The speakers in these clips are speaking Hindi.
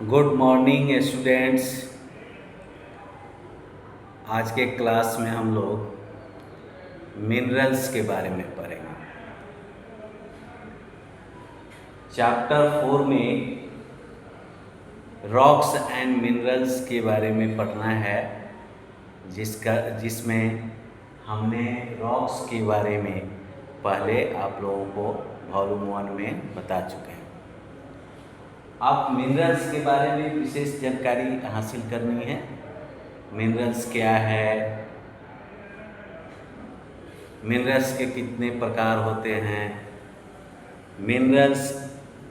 Good morning students. आज के क्लास में हम लोग मिनरल्स के बारे में पढ़ेंगे। चैप्टर 4 में रॉक्स एंड मिनरल्स के बारे में पढ़ना है, जिसमें हमने रॉक्स के बारे में पहले आप लोगों को वॉल्यूम 1 में बता चुके हैं। आप मिनरल्स के बारे में विशेष जानकारी हासिल करनी है। मिनरल्स क्या है, मिनरल्स के कितने प्रकार होते हैं, मिनरल्स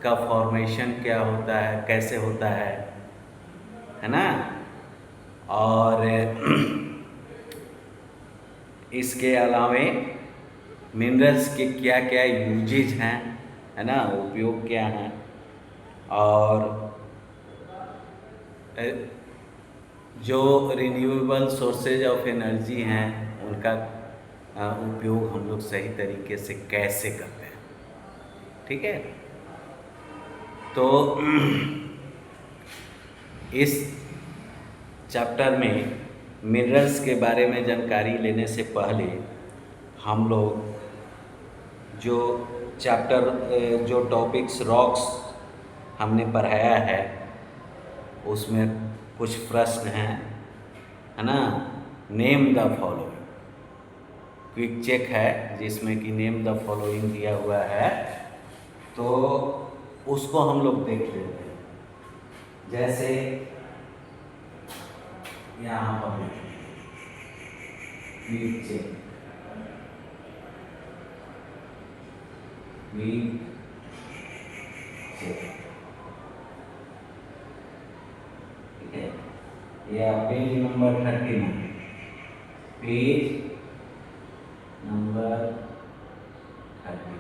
का फॉर्मेशन क्या होता है, कैसे होता है ना। और इसके अलावे मिनरल्स के क्या क्या यूजेज हैं, है ना, उपयोग क्या हैं, और जो रिन्यूएबल सोर्सेज ऑफ एनर्जी हैं उनका उपयोग हम लोग सही तरीके से कैसे करते हैं। ठीक है, तो इस चैप्टर में मिनरल्स के बारे में जानकारी लेने से पहले हम लोग जो टॉपिक्स रॉक्स हमने पढ़ाया है उसमें कुछ प्रश्न हैं, है ना। Name the following quick check है जिसमें कि नेम द फॉलोइंग दिया हुआ है, तो उसको हम लोग देख लेते हैं। जैसे यहाँ पर क्विक चेक, क्विक चेक, ठीक है। या पेज नंबर 13, पेज नंबर 13।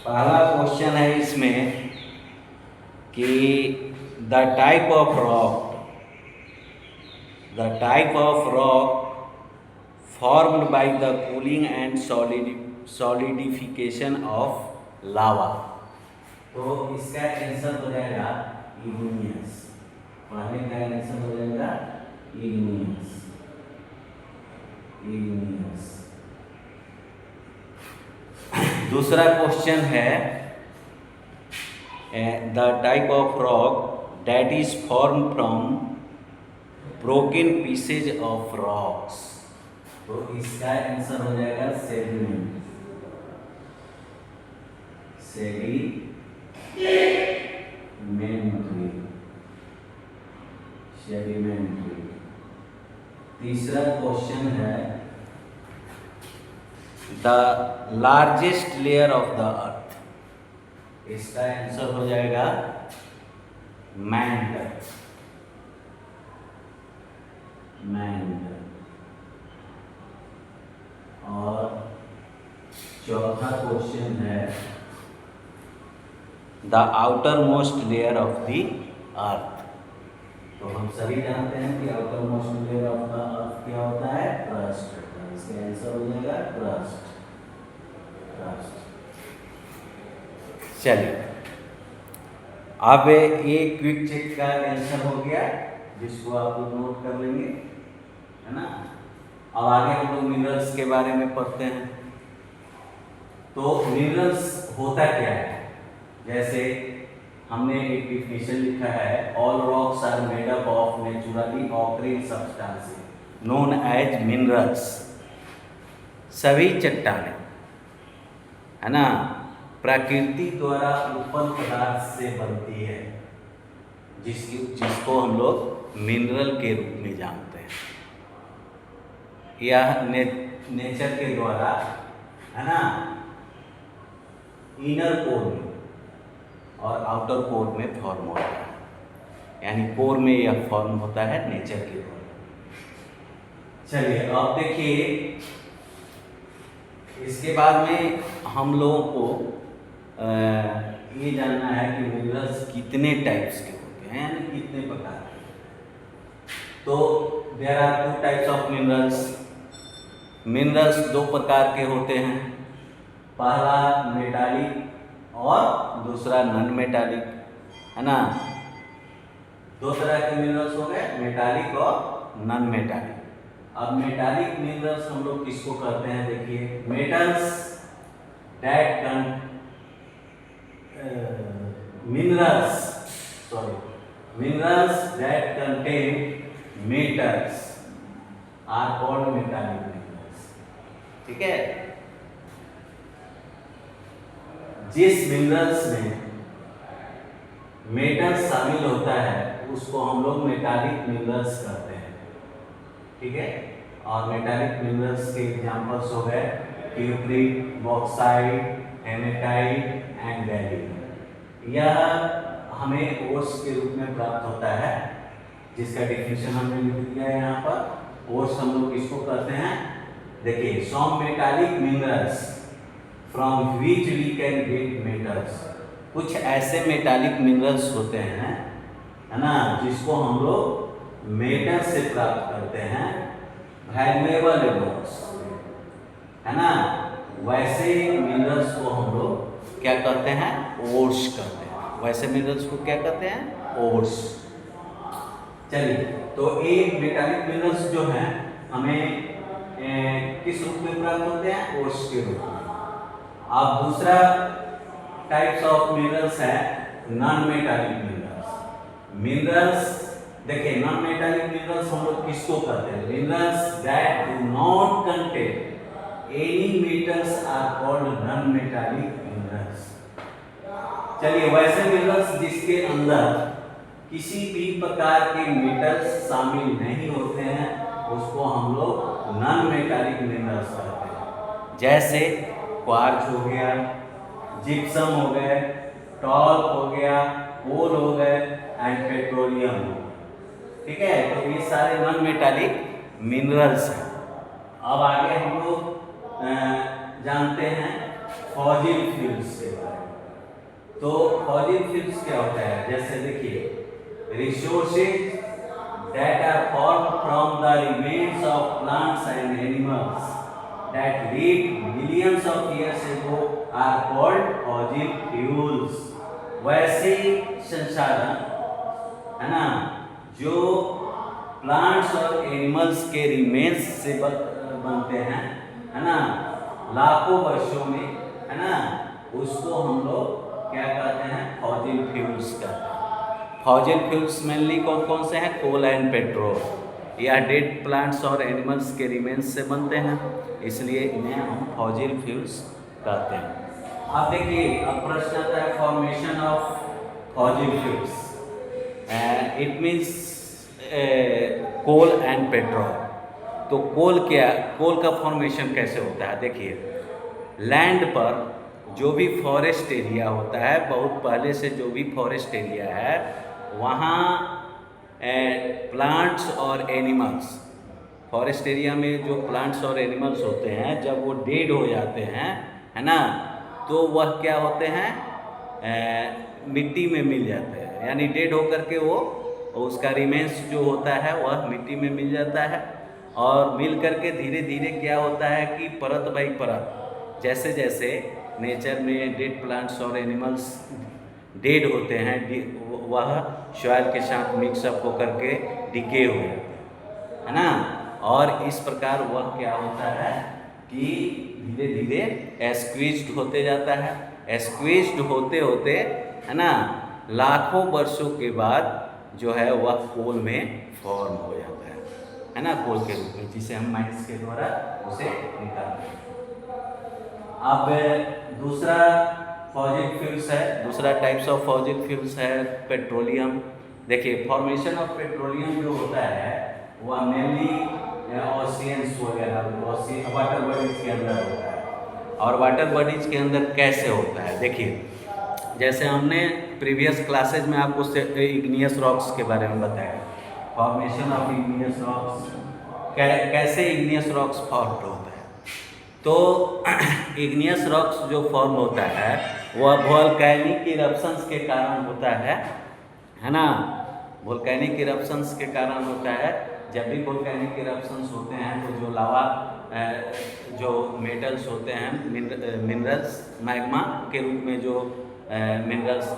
पहला क्वेश्चन है इसमें कि the type of rock formed by the cooling and solidification of lava। तो इसका आंसर हो जाएगा इग्नियस। पहले का आंसर हो जाएगा इग्नियस। दूसरा क्वेश्चन है the type of rock that is form from broken pieces of rocks. तो इसका आंसर हो जाएगा सेडिमेंट। तीसरा क्वेश्चन है the largest layer of the earth. इसका आंसर हो जाएगा मैंटल। और चौथा क्वेश्चन है the outer most layer of the earth. तो हम सभी जानते हैं कि outer most layer of the earth क्या होता है, क्रस्ट। इसका आंसर हो जाएगा क्रस्ट। चलिए, अब ये क्विक चेक का आंसर हो गया, जिसको आप लोग नोट कर लेंगे, है ना। अब आगे हम लोग मिनरल्स के बारे में पढ़ते हैं। तो मिनरल्स होता क्या है, जैसे हमने एक डिफिनेशन लिखा है, all rocks are made up of naturally occurring substances known as minerals. सभी चट्टानें, है ना, प्रकृति द्वारा उत्पन्न पदार्थ से बनती है, जिसको हम लोग मिनरल के रूप में जानते हैं। यह नेचर के द्वारा, है ना, इनर कोर में और आउटर कोर में फॉर्म होता है। यानी कोर में यह फॉर्म होता है नेचर के द्वारा। चलिए, अब देखिए, इसके बाद में हम लोगों को ये जानना है कि मिनरल्स कितने टाइप्स के होते हैं, यानी कितने प्रकार के। तो there are 2 types of minerals. Minerals 2 प्रकार के होते हैं। पहला मेटालिक और दूसरा नॉन मेटालिक, है ना। दो तरह के मिनरल्स हो गए, मेटालिक और नॉन मेटालिक। अब मेटालिक मिनरल्स हम लोग किसको कहते हैं, देखिए, metals that minerals that contain metals are called metallic minerals। ठीक है, जिस मिनरल्स में मेटल शामिल होता है उसको हम लोग मेटालिक मिनरल्स कहते हैं। ठीक है, और मेटालिक मिनरल्स के एग्जांपल्स हो गए cupric, bauxite, hematite and gallium. यह हमें ओर्स के रूप में प्राप्त होता है, जिसका डिफिनेशन हमने लिख दिया है यहाँ पर। ओर्स हम लोग किसको कहते हैं, देखिए, some metallic minerals from which we can get metals. कुछ ऐसे मेटालिक मिनरल्स होते हैं, है ना, जिसको हम लोग मेटल से प्राप्त करते हैं, वैल्यूएबल एलिमेंट्स, है ना। वैसे मिनरल्स को हम लोग क्या कहते हैं, ओर्स कहते हैं। वैसे मिनरल्स को क्या कहते हैं, ओर्स। चलिए, तो एक मेटालिक मिनरल्स जो हैं हमें किस रूप में प्राप्त होते हैं, ओर्स के रूप में। अब दूसरा टाइप्स ऑफ मिनरल्स है नॉन मेटालिक मिनरल्स। देखिए, नॉन मेटालिक मिनरल्स हम लोग किसको कहते हैं, minerals that do not contain any metals are called non metallic minerals. चलिए, वैसे मिनरल्स जिसके अंदर किसी भी प्रकार के मेटल्स शामिल नहीं होते हैं उसको हम लोग नॉन मेटालिक मिनरल्स कहते हैं। जैसे क्वार्ट्ज हो गया, जिप्सम हो गए, टॉल्क हो गया, कोल हो गए एंड पेट्रोलियम हो गया। ठीक है, तो ये सारे नॉन मेटालिक मिनरल्स हैं। अब आगे हम लोग जानते हैं फॉसिल फ्यूल्स के बारे में। तो फॉसिल फ्यूल्स क्या होता है, जैसे देखिए, resources that are formed from the remains of plants and animals that lived millions of years ago are called fossil fuels। वैसे संसाधन, है ना, जो प्लांट्स और एनिमल्स के रिमेन्स से बनते हैं, है ना, लाखों वर्षों में, है ना, उसको हम लोग क्या कहते हैं, फॉसिल फ्यूल्स कहते हैं। फॉसिल फ्यूल्स मेनली कौन कौन से हैं, कोल एंड पेट्रोल, या डेड प्लांट्स और एनिमल्स के रिमेन्स से बनते हैं, इसलिए इन्हें हम फॉसिल फ्यूल्स कहते हैं। अब देखिए, अब प्रश्न आता है formation of fossil fuels. It means coal and petrol. तो कोल का फॉर्मेशन कैसे होता है, देखिए, लैंड पर जो भी फॉरेस्ट एरिया होता है, बहुत पहले से जो भी फॉरेस्ट एरिया है, वहाँ प्लांट्स और एनिमल्स, फॉरेस्ट एरिया में जो प्लांट्स और एनिमल्स होते हैं, जब वो डेड हो जाते हैं, है ना, तो वह क्या होते हैं, मिट्टी में मिल जाते हैं। यानी डेड होकर के वो उसका रिमेन्स जो होता है वह मिट्टी में मिल जाता है, और मिल करके धीरे धीरे क्या होता है कि परत बाई परत, जैसे जैसे नेचर में डेड प्लांट्स और एनिमल्स डेड होते हैं, वह सॉइल के साथ मिक्सअप होकर के डिके हो जाते हैं, है ना। और इस प्रकार वह क्या होता है कि धीरे धीरे स्क्वीज्ड होते जाता है। स्क्वीज्ड होते होते, है ना, लाखों वर्षों के बाद जो है वह कोल में फॉर्म हो जाता है ना, कोल के रूप में, जिसे हम माइंस के द्वारा उसे निकालते हैं। अब दूसरा फॉसिल फ्यूल्स है, दूसरा टाइप्स ऑफ फॉसिल फ्यूल्स है पेट्रोलियम। देखिए, फॉर्मेशन ऑफ पेट्रोलियम जो होता है वह मेनली ओशियंस वगैरह, वाटर बॉडीज के अंदर होता है। और वाटर बॉडीज के अंदर कैसे होता है, देखिए, जैसे हमने प्रीवियस क्लासेज में आपको इग्नियस रॉक्स के बारे में बताया, फॉर्मेशन ऑफ इग्नियस रॉक्स, कैसे इग्नियस रॉक्स फॉर्म होता है। तो इग्नियस रॉक्स जो फॉर्म होता है वह वोल्केनिक इरप्शंस के कारण होता है ना, वोल्केनिक इरप्शंस के कारण होता है। जब भी वोल्केनिक इरप्शंस होते हैं तो जो लावा, जो मेटल्स होते हैं, मिनरल्स मैग्मा के रूप में जो मिनरल्स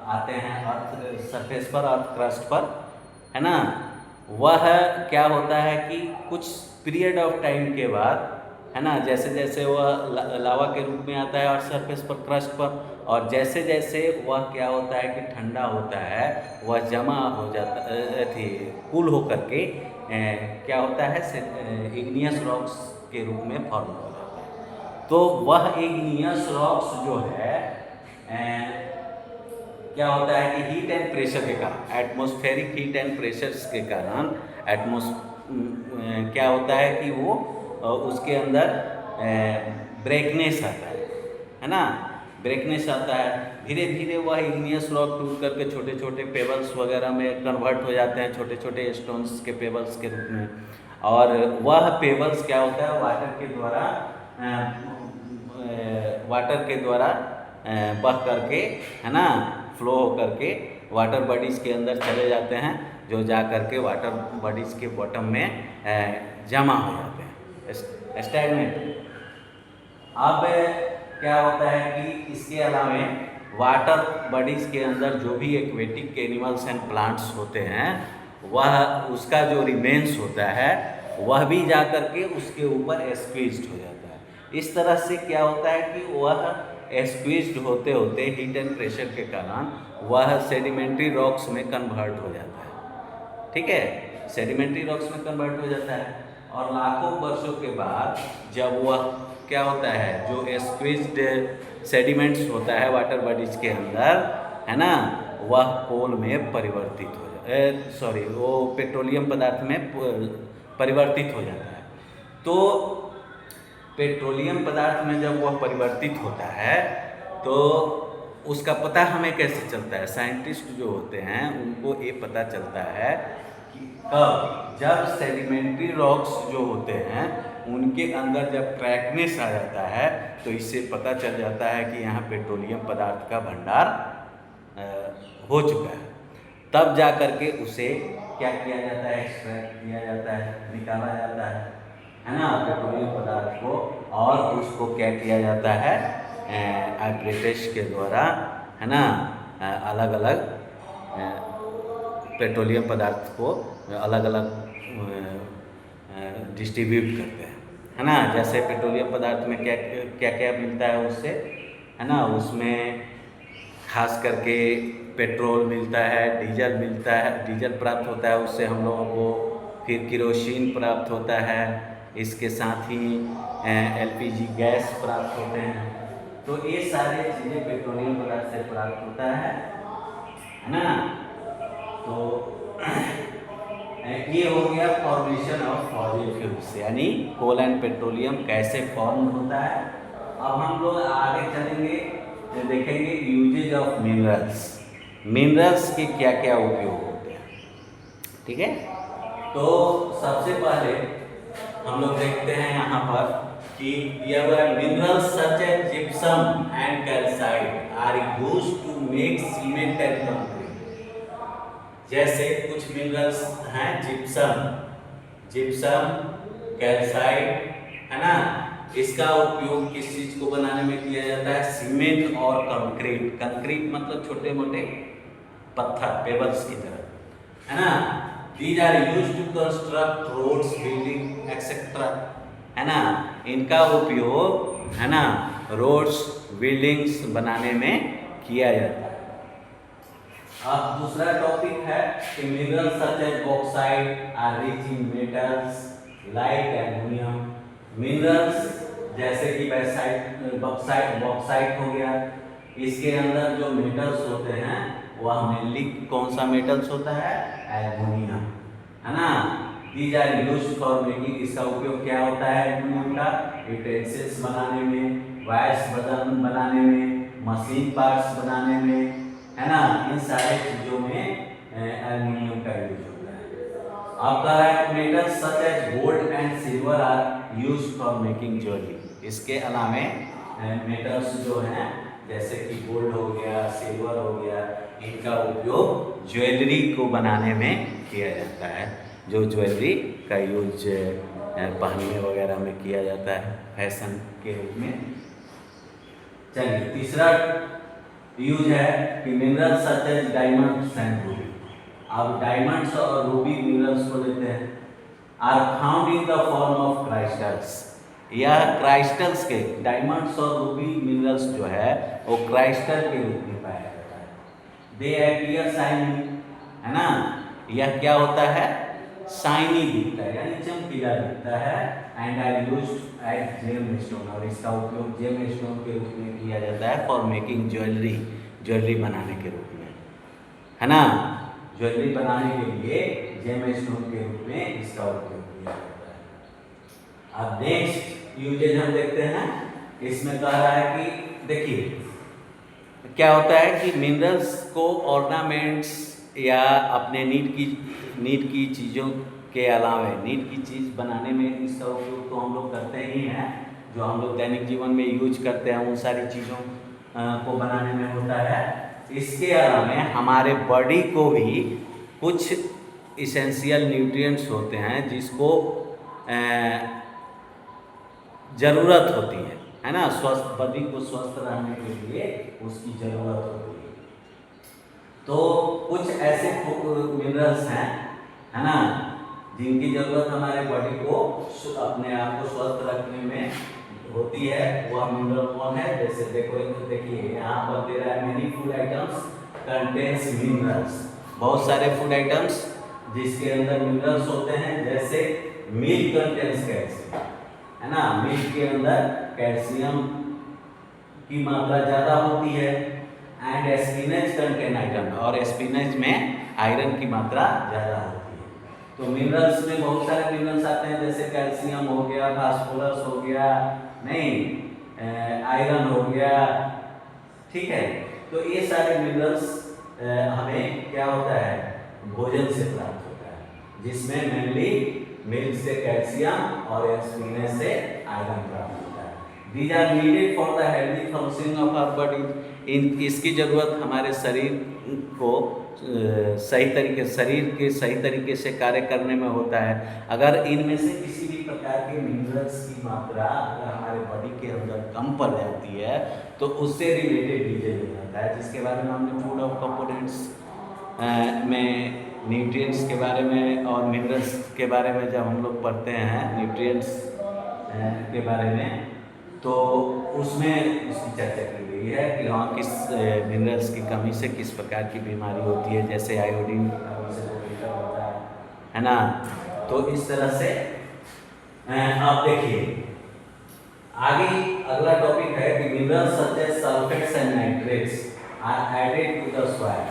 आते हैं अर्थ सरफेस पर, अर्थ क्रस्ट पर, है ना, वह क्या होता है कि कुछ पीरियड ऑफ टाइम के बाद, है ना, जैसे जैसे वह लावा के रूप में आता है और सरफेस पर, क्रस्ट पर, और जैसे जैसे वह क्या होता है कि ठंडा होता है, वह जमा हो जाता थी कूल होकर के क्या होता है इग्नियस रॉक्स के रूप में फॉर्म हो जाता है। तो वह इग्नियस रॉक्स जो है क्या होता है कि हीट एंड प्रेशर के कारण, एटमॉस्फेरिक हीट एंड प्रेशर्स के कारण क्या होता है कि वो उसके अंदर ब्रेकनेस आता है ना, ब्रेकनेस आता है। धीरे धीरे वह इग्नियस रॉक टूट करके छोटे छोटे पेबल्स वगैरह में कन्वर्ट हो जाते हैं, छोटे छोटे स्टोन्स के पेबल्स के रूप में, और वह पेबल्स क्या होता है वाटर के द्वारा बह करके, है ना, फ्लो करके वाटर बॉडीज़ के अंदर चले जाते हैं, जो जा करके वाटर बॉडीज़ के बॉटम में जमा हो जाते हैं, स्टैग्नेट। अब क्या होता है कि इसके अलावा वाटर बॉडीज़ के अंदर जो भी एक्वेटिक एनिमल्स एंड प्लांट्स होते हैं, वह उसका जो रिमेन्स होता है वह भी जा करके उसके ऊपर स्क्वीज्ड हो जाता है। इस तरह से क्या होता है कि वह स्क्वीज्ड होते होते हीट एंड प्रेशर के कारण वह सेडिमेंट्री रॉक्स में कन्वर्ट हो जाता है। ठीक है, सेडिमेंट्री रॉक्स में कन्वर्ट हो जाता है, और लाखों वर्षों के बाद जब वह क्या होता है, जो स्क्वीज्ड सेडिमेंट्स होता है वाटर बॉडीज के अंदर, है ना, वह कोल में परिवर्तित हो वो पेट्रोलियम पदार्थ में परिवर्तित हो जाता है। तो पेट्रोलियम पदार्थ में जब वह परिवर्तित होता है तो उसका पता हमें कैसे चलता है, साइंटिस्ट जो होते हैं उनको ये पता चलता है कि कब, जब सेडिमेंट्री रॉक्स जो होते हैं उनके अंदर जब क्रैकनेस आ जाता है तो इससे पता चल जाता है कि यहाँ पेट्रोलियम पदार्थ का भंडार हो चुका है। तब जा कर के उसे क्या किया जाता है, एक्सट्रैक्ट किया जाता है, निकाला जाता है ना, पेट्रोलियम पदार्थ को, और उसको क्या किया जाता है, एपरेटस के द्वारा, है ना, अलग अलग पेट्रोलियम पदार्थ को अलग अलग डिस्ट्रीब्यूट करते हैं, है ना। जैसे पेट्रोलियम पदार्थ में क्या क्या क्या मिलता है उससे, है ना, उसमें खास करके पेट्रोल मिलता है, डीजल मिलता है, डीजल प्राप्त होता है उससे हम लोगों को, फिर केरोसिन प्राप्त होता है, इसके साथ ही एलपीजी गैस प्राप्त होते हैं। तो ये सारे चीज़ें पेट्रोलियम पदार्थ से प्राप्त होता है ना। तो ये हो गया फॉर्मेशन ऑफ फॉसिल फ्यूल्स, यानी कोल एंड पेट्रोलियम कैसे फॉर्म होता है। अब हम लोग आगे चलेंगे, देखेंगे यूजेज ऑफ मिनरल्स, मिनरल्स के क्या क्या उपयोग होते हैं। ठीक है, तो सबसे पहले हम लोग देखते हैं यहाँ पर कि minerals such as gypsum and calcite are used to make cement and concrete. जैसे कुछ मिनरल्स हैं, जिप्सम, कैल्साइट, है ना, इसका उपयोग किस चीज को बनाने में किया जाता है, सीमेंट और कंक्रीट। कंक्रीट मतलब छोटे मोटे पत्थर, पेबल्स की तरह, है ना। These are used to construct roads, building, etc. है ना, इनका उपयोग, है ना, रोड्स, बिल्डिंग्स बनाने में किया जाता है। अब दूसरा टॉपिक है कि minerals such as bauxite are rich in metals like aluminium. Minerals जैसे कि बॉक्साइट हो गया, इसके अंदर जो मेटल्स होते हैं वह मेनली कौन सा मेटल्स होता है, एल्युमिनियम, है ना। These are used for making, इसका उपयोग क्या होता है एल्युमिनियम का, यूटेंसिल्स बनाने में, वायर्स बनाने में, मशीन पार्ट्स बनाने में, है ना, इन सारे चीजों में एल्युमिनियम का यूज होता है। अब कह रहा है metals such as gold and silver are used for making jewellery. इसके अलावा मेटल्स जो हैं जैसे कि गोल्ड हो गया, सिल्वर हो गया, इनका उपयोग ज्वेलरी को बनाने में किया जाता है, जो ज्वेलरी का यूज पहनने वगैरह में किया जाता है फैशन के रूप में। चलिए तीसरा यूज है कि minerals such as diamonds and ruby. अब डायमंड्स और रूबी मिनरल्स को लेते हैं, are found in the form of crystals. यह क्राइस्टल्स के, डायमंड्स और रूबी मिनरल्स जो है वो क्राइस्टल के रूप में पाया जाता है। दे अपीयर शाइनी, है ना, यह क्या होता है, शाइनी दिखता है यानी चमकीला दिखता है। And are used as gemstone, और इसका उपयोग जेम स्टोन के रूप में किया जाता है फॉर मेकिंग ज्वेलरी, ज्वेलरी बनाने के रूप में, है ना, ज्वेलरी बनाने के लिए जेम स्टोन के रूप में इसका उपयोग किया जाता है। अब नेक्स्ट यूजेज हम देखते हैं, इसमें कह रहा है कि देखिए क्या होता है कि मिनरल्स को ऑर्नामेंट्स या अपने नीड की चीज़ों के अलावा, नीड की चीज़ बनाने में इसका उपयोग तो हम लोग करते ही हैं, जो हम लोग दैनिक जीवन में यूज करते हैं उन सारी चीज़ों को बनाने में होता है। इसके अलावा हमारे बॉडी को भी कुछ इसेंशियल न्यूट्रिएंट्स होते हैं जिसको ज़रूरत होती है ना, स्वस्थ बॉडी को स्वस्थ रहने के लिए उसकी ज़रूरत होती है। तो कुछ ऐसे मिनरल्स हैं, है ना, जिनकी ज़रूरत हमारे बॉडी को अपने आप को स्वस्थ रखने में होती है। वह मिनरल कौन है, जैसे देखिए यहाँ पर दे रहा है many food items contains minerals, बहुत सारे फूड आइटम्स जिसके अंदर मिनरल्स होते हैं, जैसे मिल्क कंटेन्स कैल्शियम, है ना, मिल्क के अंदर कैल्शियम की मात्रा ज़्यादा होती है। एंड स्पिनच कंटेन आइटम, और स्पिनच में आयरन की मात्रा ज़्यादा होती है। तो मिनरल्स में बहुत सारे मिनरल्स आते हैं, जैसे कैल्शियम हो गया, फास्फोरस हो गया, नहीं आयरन हो गया, ठीक है। तो ये सारे मिनरल्स हमें क्या होता है, भोजन से प्राप्त होता है, जिसमें मेनली मिल्क से कैल्शियम और स्पिनच से आयरन प्राप्त होता है। These are needed for the healthy functioning of our body. इसकी ज़रूरत हमारे शरीर को शरीर के सही तरीके से कार्य करने में होता है। अगर इनमें से किसी भी प्रकार के मिनरल्स की मात्रा अगर हमारे बॉडी के अंदर कम पड़ जाती है तो उससे रिलेटेड डिजीज हो जाता है, जिसके बारे में हमने फूड ऑफ कंपोनेंट्स में न्यूट्रिएंट्स के बारे में और मिनरल्स के बारे में जब हम लोग पढ़ते हैं न्यूट्रिएंट्स के बारे में, तो उसमें इसकी चर्चा की गई है कि हाँ किस मिनरल्स की कमी से किस प्रकार की बीमारी होती है, जैसे आयोडीन की कमी से कोलेस्ट्रॉल होता है ना। तो इस तरह से आप देखिए आगे अगला टॉपिक है कि minerals such as sulphates and nitrates are added to the soil.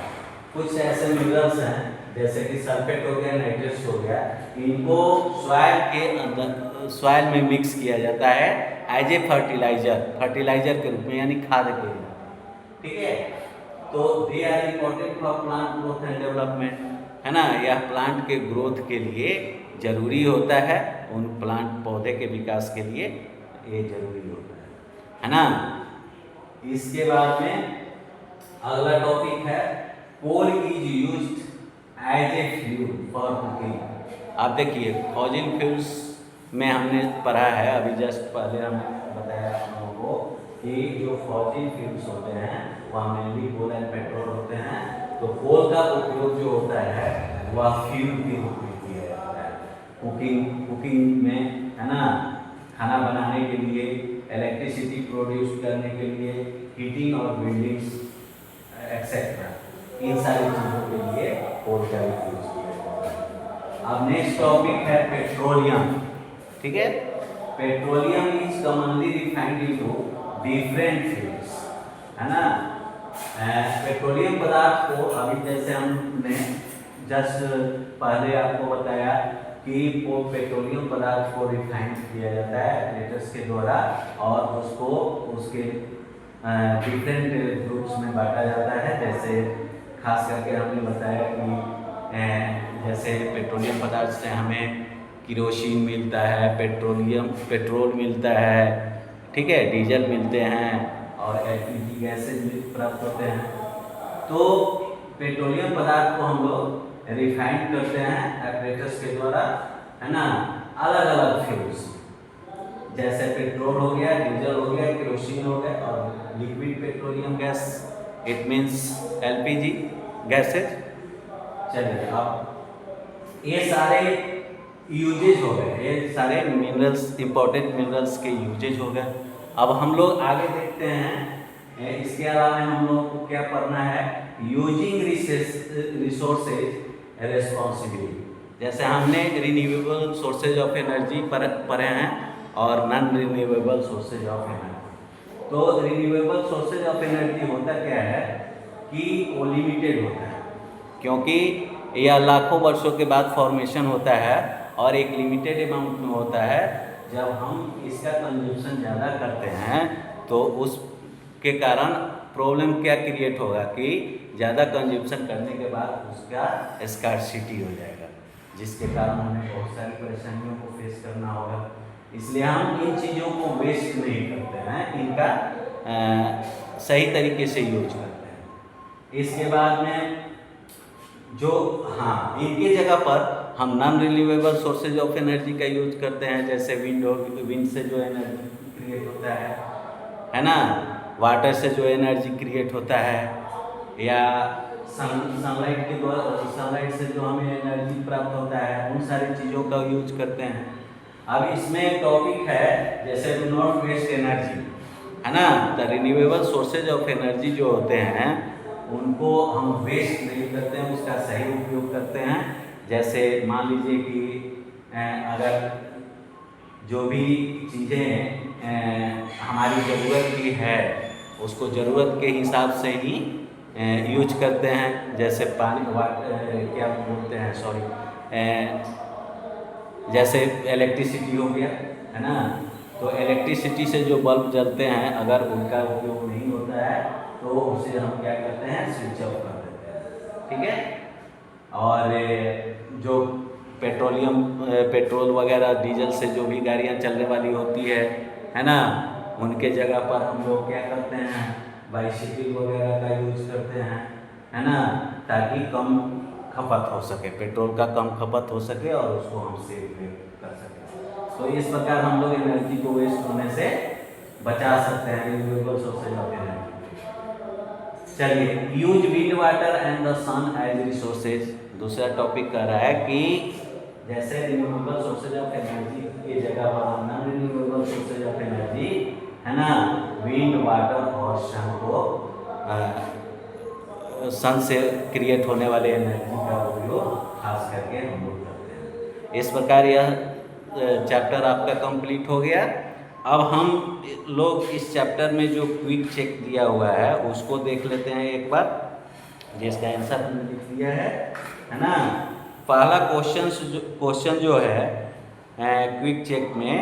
कुछ ऐसे मिनरल्स हैं जैसे कि सल्फेट हो गया, नाइट्रेट्स हो गया, इनको सॉइल के अंदर, सॉइल में मिक्स किया जाता है एज ए फर्टिलाइजर के रूप में, यानी खाद के रूप में, ठीक है। तो they are important for plant growth and development, है ना, यह प्लांट के ग्रोथ के लिए जरूरी होता है, उन प्लांट पौधे के विकास के लिए ये जरूरी होता है ना। इसके बाद में अगला टॉपिक है coal is used as a fuel for cooking. आप देखिए फॉसिल फ्यूल्स में हमने पढ़ा है, अभी जस्ट पहले हमने बताया आप लोगों को कि जो फॉसिल फ्यूल्स होते हैं वह मेनली कोल एंड पेट्रोल होते हैं। तो कोल का उपयोग जो होता है वह फ्यूल के रूप में किया जाता है कुकिंग में, है ना, खाना बनाने के लिए, इलेक्ट्रिसिटी प्रोड्यूस करने के लिए, हीटिंग और बिल्डिंग्स एक्सेट्रा, इन सारी चीज़ों के लिए कोल का यूज किया जाता है। अब नेक्स्ट टॉपिक है पेट्रोलियम, ठीक है। Petroleum is commonly refined into different fuels, है ना। पेट्रोलियम पदार्थ को अभी जैसे हमने जस्ट पहले आपको बताया कि वो पेट्रोलियम पदार्थ को रिफाइन किया जाता है एपरेटस के द्वारा और उसको उसके डिफरेंट ग्रुप्स में बांटा जाता है। जैसे खास करके हमने बताया कि जैसे पेट्रोलियम पदार्थ से हमें किरोसिन मिलता है, पेट्रोल मिलता है, ठीक है, डीजल मिलते हैं और एलपीजी गैसेज भी प्राप्त होते हैं। तो पेट्रोलियम पदार्थ को हम लोग रिफाइन करते हैं एपरेटस के द्वारा, है ना, अलग अलग फ्यूल्स जैसे पेट्रोल हो गया, डीजल हो गया, केरोसिन हो गया और liquid petroleum gas it means LPG gases. चलिए अब ये सारे यूजेज हो गए, ये सारे मिनरल्स, इंपॉर्टेंट मिनरल्स के यूजेज हो गए। अब हम लोग आगे देखते हैं, इसके अलावा हम लोग को क्या पढ़ना है, यूजिंग रिसोर्सेज रेस्पॉन्सिबिलिटी। जैसे हमने रिन्यूएबल सोर्सेज ऑफ एनर्जी पढ़े हैं और non renewable sources of energy. तो रिन्यूएबल सोर्सेज ऑफ एनर्जी होता क्या है कि वो लिमिटेड होता है, क्योंकि यह लाखों वर्षों के बाद फॉर्मेशन होता है और एक लिमिटेड अमाउंट में होता है। जब हम इसका कंजम्पशन ज़्यादा करते हैं तो उसके कारण प्रॉब्लम क्या क्रिएट होगा कि ज़्यादा कंजम्पशन करने के बाद उसका स्कार्सिटी हो जाएगा, जिसके कारण हमें बहुत सारी परेशानियों को फेस करना होगा। इसलिए हम इन चीज़ों को वेस्ट नहीं करते हैं, इनका सही तरीके से यूज करते हैं। इसके बाद में जो इनके जगह पर हम non renewable sources of energy का यूज करते हैं, जैसे विंड से जो एनर्जी क्रिएट होता है ना, वाटर से जो एनर्जी क्रिएट होता है, या सनलाइट के द्वारा, सनलाइट से जो हमें एनर्जी प्राप्त होता है, उन सारी चीज़ों का यूज करते हैं। अब इसमें टॉपिक है जैसे डू नॉट वेस्ट एनर्जी, है ना। The renewable sources of energy जो होते हैं उनको हम वेस्ट नहीं करते हैं, उसका सही उपयोग करते हैं। जैसे मान लीजिए कि अगर जो भी चीज़ें हमारी ज़रूरत की है उसको ज़रूरत के हिसाब से ही यूज करते हैं। जैसे पानी, क्या बोलते हैं, जैसे इलेक्ट्रिसिटी हो गया, है ना। तो इलेक्ट्रिसिटी से जो बल्ब जलते हैं, अगर उनका उपयोग नहीं होता है तो उसे हम क्या करते हैं, स्विच ऑफ कर देते हैं, ठीक है। और जो पेट्रोल वगैरह डीजल से जो भी गाड़ियाँ चलने वाली होती है ना, उनके जगह पर हम लोग क्या करते हैं, बाइसिकल वगैरह का यूज करते हैं, है ना, ताकि कम खपत हो सके, पेट्रोल का कम खपत हो सके और उसको हम सेव कर सकें। तो इस प्रकार हम लोग एनर्जी को वेस्ट होने से बचा सकते हैं, रिन्यूएबल सोर्सेज ऑफ एनर्जी। चलिए, use wind water and the sun as resources. दूसरा टॉपिक कह रहा है कि जैसे रिन्यूएबल सोर्सेज ऑफ एनर्जी की जगह पर हम non renewable sources of energy, है ना, विंड, वाटर और सन को सन से क्रिएट होने वाले एनर्जी का उपयोग खास करके हम लोग करते हैं। इस प्रकार यह चैप्टर आपका कंप्लीट हो गया। अब हम लोग इस चैप्टर में जो क्विक चेक दिया हुआ है उसको देख लेते हैं एक बार, जिसका आंसर हमने लिख दिया है ना। पहला क्वेश्चन जो है क्विक चेक में,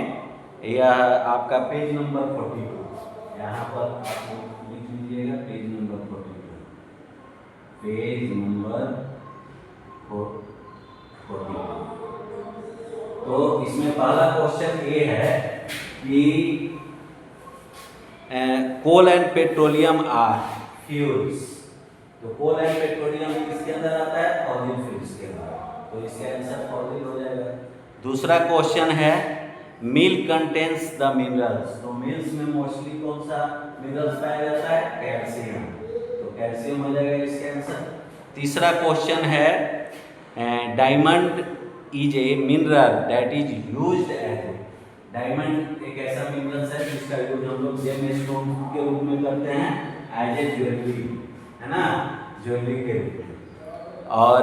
यह आपका पेज नंबर 42, यहाँ पर आप लिख लीजिएगा पेज नंबर 42, पेज नंबर 42। तो इसमें पहला क्वेश्चन ये है कि कोल एंड पेट्रोलियम आर फ्यूल्स। तो कोल एंड पेट्रोलियम किसके अंदर आता है, फॉसिल फ्यूल्स के अंदर, तो इसका आंसर फॉसिल हो जाएगा। दूसरा क्वेश्चन है मिल्क कंटेन्स द मिनरल्स। तो मिल्क में मोस्टली कौन सा मिनरल्स पाया जाता है, कैल्शियम, तो कैल्शियम हो जाएगा इसका आंसर। तीसरा क्वेश्चन है diamond is a mineral that is used as, diamond एक ऐसा मिनरल है जिसका यूज हम लोग जेम स्टोन के रूप में करते हैं, एज ए ज्वेलरी, है ना, ज्वेलरी के रूप में। और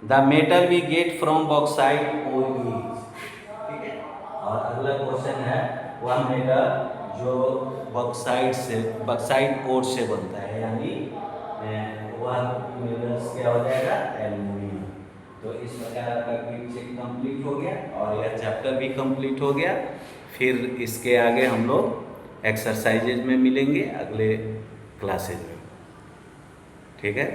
the metal we get from bauxite ore is, ठीक है। और अगला क्वेश्चन है वह मेटल जो बॉक्साइट ओर से बनता है, यानी वह मिनरल्स क्या हो जाएगा, एल्यूमिनियम। तो इस प्रकार आपका क्विक चेक कंप्लीट हो गया और यह चैप्टर भी कंप्लीट हो गया। फिर इसके आगे हम लोग एक्सरसाइजेज में मिलेंगे अगले क्लासेज में, ठीक है।